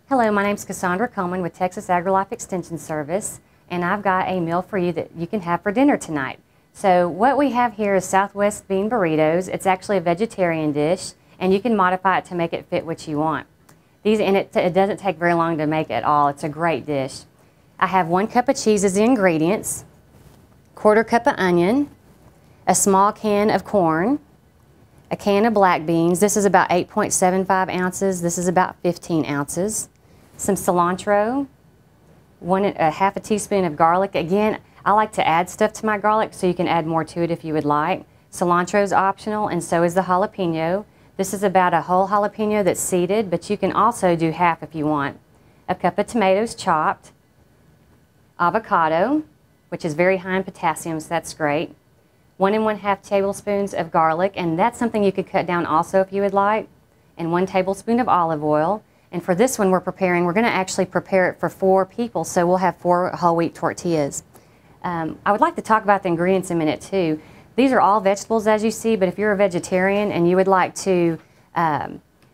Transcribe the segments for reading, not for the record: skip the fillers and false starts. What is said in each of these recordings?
Hello, my name is Cassandra Coleman with Texas AgriLife Extension Service, and I've got a meal for you that you can have for dinner tonight. So what we have here is Southwest Bean Burritos. It's actually a vegetarian dish, and you can modify it to make it fit what you want. It doesn't take very long to make at all. It's a great dish. I have 1 cup of cheese as the ingredients, 1/4 cup of onion, a small can of corn, a can of black beans. This is about 8.75 ounces. This is about 15 ounces. Some cilantro, half a teaspoon of garlic. Again, I like to add stuff to my garlic, so you can add more to it if you would like. Cilantro is optional, and so is the jalapeno. This is about a whole jalapeno that's seeded, but you can also do half if you want. A cup of tomatoes chopped, avocado, which is very high in potassium, so that's great. 1 1/2 tablespoons of garlic, and that's something you could cut down also if you would like, and 1 tablespoon of olive oil. And for this one we're going to actually prepare it for 4 people, so we'll have 4 whole wheat tortillas. I would like to talk about the ingredients in a minute too. These are all vegetables as you see, but if you're a vegetarian and you would like to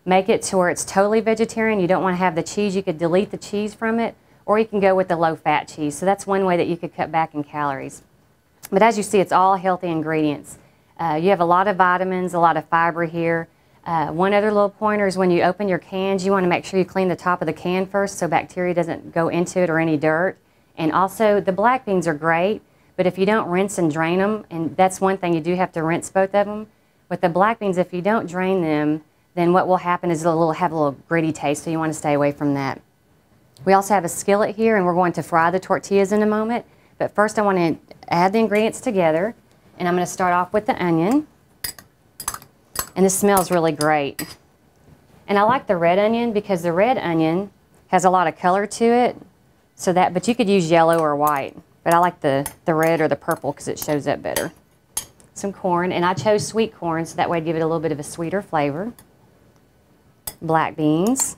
make it to where it's totally vegetarian, you don't want to have the cheese, you could delete the cheese from it, or you can go with the low-fat cheese. So that's one way that you could cut back in calories. But as you see, it's all healthy ingredients. You have a lot of vitamins, a lot of fiber here. One other little pointer is when you open your cans, you want to make sure you clean the top of the can first so bacteria doesn't go into it or any dirt. And also, the black beans are great, but if you don't rinse and drain them, and that's one thing, you do have to rinse both of them. With the black beans, if you don't drain them, then what will happen is it'll have a little gritty taste, so you want to stay away from that. We also have a skillet here, and we're going to fry the tortillas in a moment. But first I want to add the ingredients together, and I'm going to start off with the onion. And this smells really great. And I like the red onion because the red onion has a lot of color to it, but you could use yellow or white. But I like the red or the purple because it shows up better. Some corn, and I chose sweet corn, so that way I'd give it a little bit of a sweeter flavor. Black beans.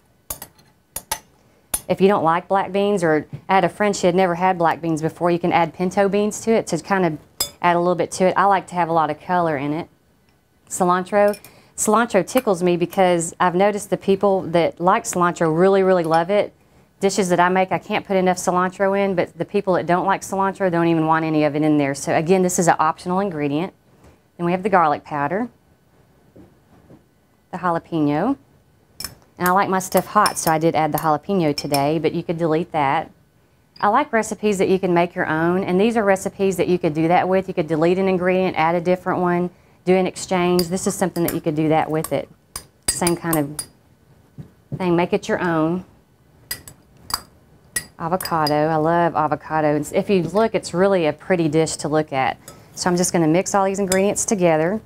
If you don't like black beans, or I had a friend, she had never had black beans before, you can add pinto beans to it to kind of add a little bit to it. I like to have a lot of color in it. Cilantro. Cilantro tickles me because I've noticed the people that like cilantro really, really love it. Dishes that I make, I can't put enough cilantro in, but the people that don't like cilantro don't even want any of it in there. So again, this is an optional ingredient. Then we have the garlic powder, the jalapeno. And I like my stuff hot, so I did add the jalapeno today, but you could delete that. I like recipes that you can make your own, and these are recipes that you could do that with. You could delete an ingredient, add a different one, do an exchange. This is something that you could do that with it. Same kind of thing, make it your own. Avocado, I love avocado. If you look, it's really a pretty dish to look at. So I'm just going to mix all these ingredients together,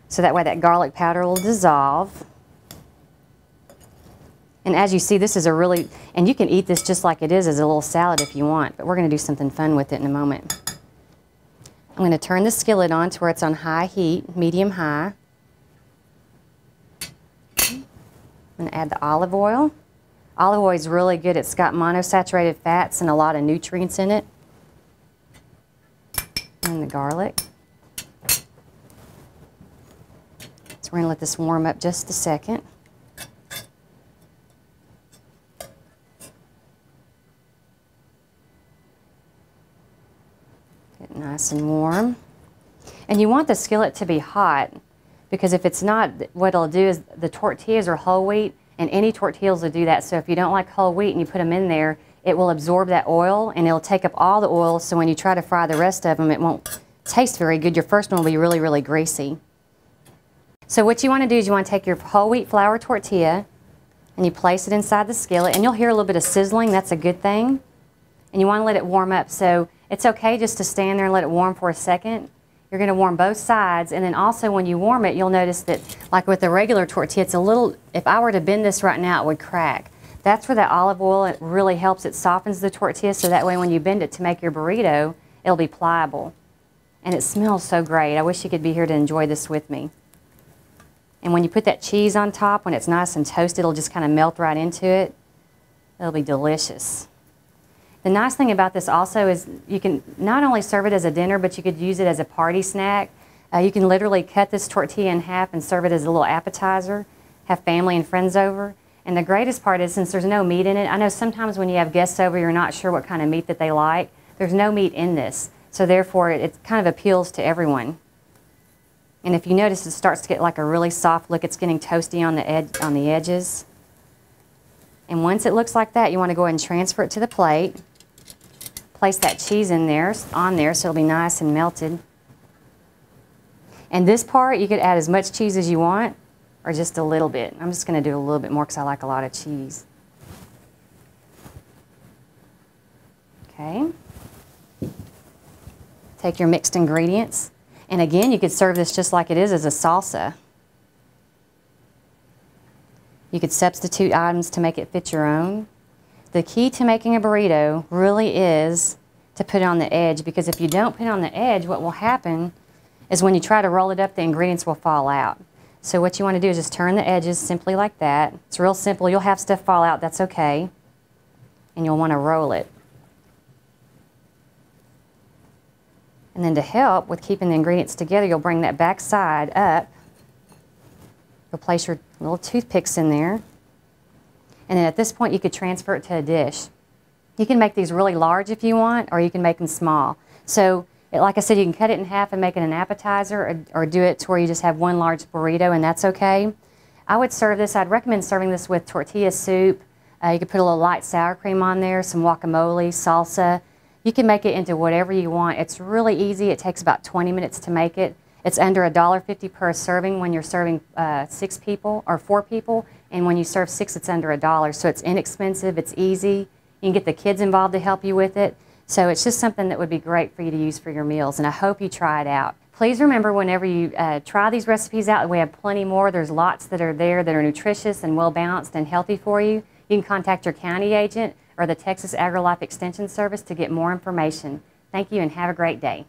so that way that garlic powder will dissolve. And as you see, this is and you can eat this just like it is as a little salad if you want, but we're going to do something fun with it in a moment. I'm going to turn the skillet on to where it's on high heat, medium high. I'm going to add the olive oil. Olive oil is really good. It's got monosaturated fats and a lot of nutrients in it. And the garlic. So we're going to let this warm up just a second. Get nice and warm. And you want the skillet to be hot, because if it's not, what it'll do is the tortillas are whole wheat, and any tortillas will do that. So if you don't like whole wheat and you put them in there, it will absorb that oil and it'll take up all the oil, so when you try to fry the rest of them, it won't taste very good. Your first one will be really, really greasy. So what you want to do is you want to take your whole wheat flour tortilla and you place it inside the skillet, and you'll hear a little bit of sizzling. That's a good thing. And you want to let it warm up. So it's okay just to stand there and let it warm for a second. You're going to warm both sides, and then also when you warm it, you'll notice that, like with the regular tortilla, it's a little, if I were to bend this right now, it would crack. That's where that olive oil, it really helps. It softens the tortilla, so that way when you bend it to make your burrito, it'll be pliable. And it smells so great. I wish you could be here to enjoy this with me. And when you put that cheese on top, when it's nice and toasted, it'll just kind of melt right into it. It'll be delicious. The nice thing about this also is you can not only serve it as a dinner, but you could use it as a party snack. You can literally cut this tortilla in half and serve it as a little appetizer, have family and friends over. And the greatest part is, since there's no meat in it, I know sometimes when you have guests over, you're not sure what kind of meat that they like. There's no meat in this, so therefore it kind of appeals to everyone. And if you notice, it starts to get like a really soft look. It's getting toasty on the edges. And once it looks like that, you want to go ahead and transfer it to the plate. Place that cheese in there, on there, so it'll be nice and melted. And this part, you could add as much cheese as you want, or just a little bit. I'm just going to do a little bit more because I like a lot of cheese. Okay. Take your mixed ingredients. And again, you could serve this just like it is as a salsa. You could substitute items to make it fit your own. The key to making a burrito really is to put it on the edge, because if you don't put it on the edge, what will happen is when you try to roll it up, the ingredients will fall out. So what you want to do is just turn the edges simply like that. It's real simple. You'll have stuff fall out, that's okay. And you'll want to roll it. And then to help with keeping the ingredients together, you'll bring that back side up. You'll place your little toothpicks in there. And then at this point, you could transfer it to a dish. You can make these really large if you want, or you can make them small. So, like I said, you can cut it in half and make it an appetizer, or do it to where you just have one large burrito, and that's okay. I would serve this, I'd recommend serving this with tortilla soup. You could put a little light sour cream on there, some guacamole, salsa. You can make it into whatever you want. It's really easy. It takes about 20 minutes to make it. It's under $1.50 per serving when you're serving 6 people or 4 people, and when you serve 6, it's under $1. So it's inexpensive, it's easy. You can get the kids involved to help you with it. So it's just something that would be great for you to use for your meals, and I hope you try it out. Please remember, whenever you try these recipes out, we have plenty more. There's lots that are there that are nutritious and well-balanced and healthy for you. You can contact your county agent or the Texas AgriLife Extension Service to get more information. Thank you and have a great day.